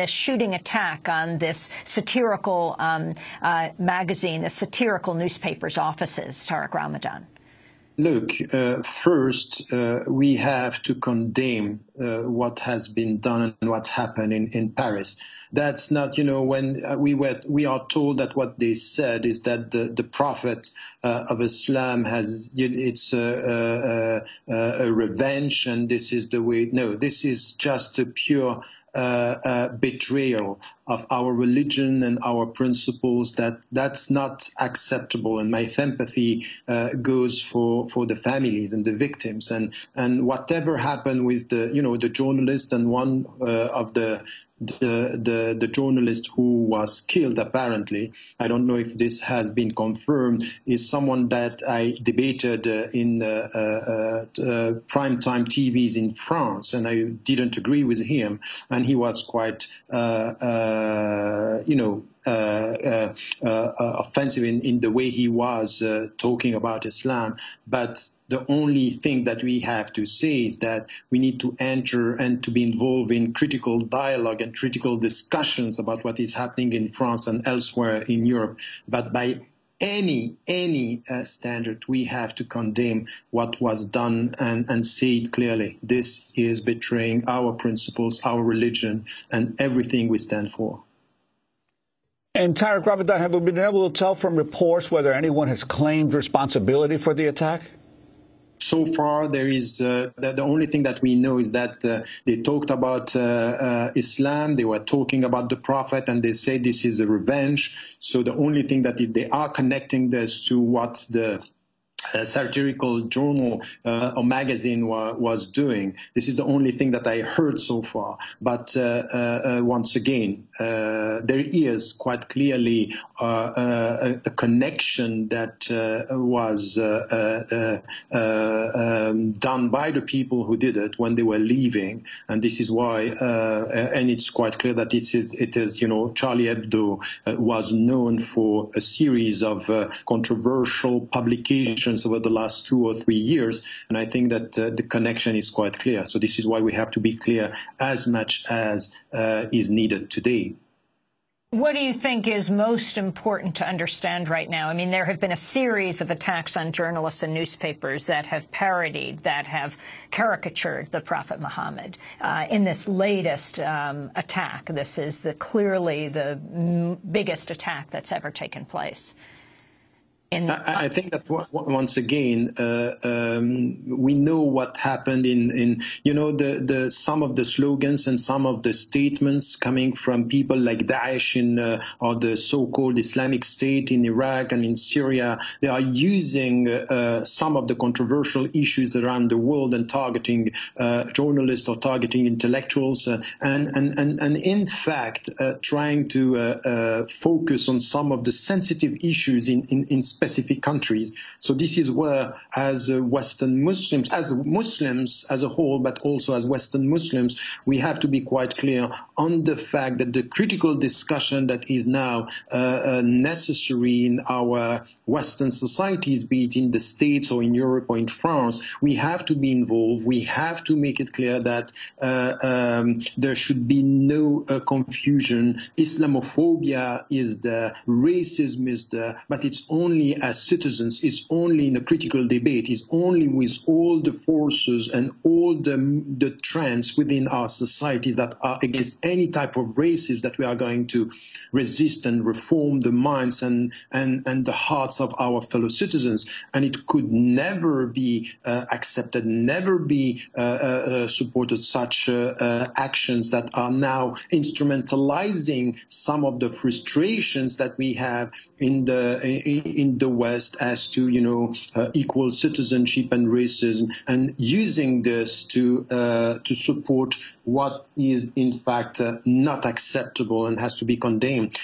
this shooting attack on this satirical magazine, the satirical newspaper's offices, Tariq Ramadan? Look, first, we have to condemn what has been done and what's happened in Paris. That's not, when we are told that what they said is that the Prophet of Islam it's a revenge, and this is the way. No, this is just a pure betrayal of our religion and our principles. That's not acceptable, and my sympathy goes for the families and the victims, and whatever happened with the journalist and one of the journalist who was killed, apparently, I don't know if this has been confirmed, is someone that I debated in primetime TVs in France, and I didn't agree with him, and he was quite offensive in the way he was talking about Islam. But the only thing that we have to say is that we need to enter and to be involved in critical dialogue and critical discussions about what is happening in France and elsewhere in Europe. But by any standard, we have to condemn what was done and say it clearly. This is betraying our principles, our religion, and everything we stand for. And Tariq Ramadan, have we been able to tell from reports whether anyone has claimed responsibility for the attack? So far, there is the only thing that we know is that they talked about Islam, they were talking about the Prophet, and they say this is a revenge. So the only thing that they are connecting this to what the satirical journal or magazine was doing. This is the only thing that I heard so far. But once again, there is quite clearly a connection that was done by the people who did it when they were leaving, and this is why. And it's quite clear that it is Charlie Hebdo was known for a series of controversial publications over the last 2 or 3 years, and I think that the connection is quite clear. So this is why we have to be clear as much as is needed today. What do you think is most important to understand right now? I mean, there have been a series of attacks on journalists and newspapers that have parodied, that have caricatured the Prophet Muhammad. In this latest attack, this is clearly the biggest attack that's ever taken place. I think that once again, we know what happened in some of the slogans and some of the statements coming from people like Daesh or the so-called Islamic State in Iraq and in Syria. They are using some of the controversial issues around the world and targeting journalists or targeting intellectuals and in fact trying to focus on some of the sensitive issues in specific countries. So this is where, as Western Muslims, as a whole, but also as Western Muslims, we have to be quite clear on the fact that the critical discussion that is now necessary in our Western societies, be it in the States or in Europe or in France, we have to be involved. We have to make it clear that there should be no confusion. Islamophobia is there, racism is there, but it's only as citizens, it's only in a critical debate, it's only with all the forces and all the trends within our societies that are against any type of racism that we are going to resist and reform the minds and the hearts of our fellow citizens. And it could never be accepted, never be supported, such actions that are now instrumentalizing some of the frustrations that we have in the West as to equal citizenship and racism, and using this to support what is in fact not acceptable and has to be condemned.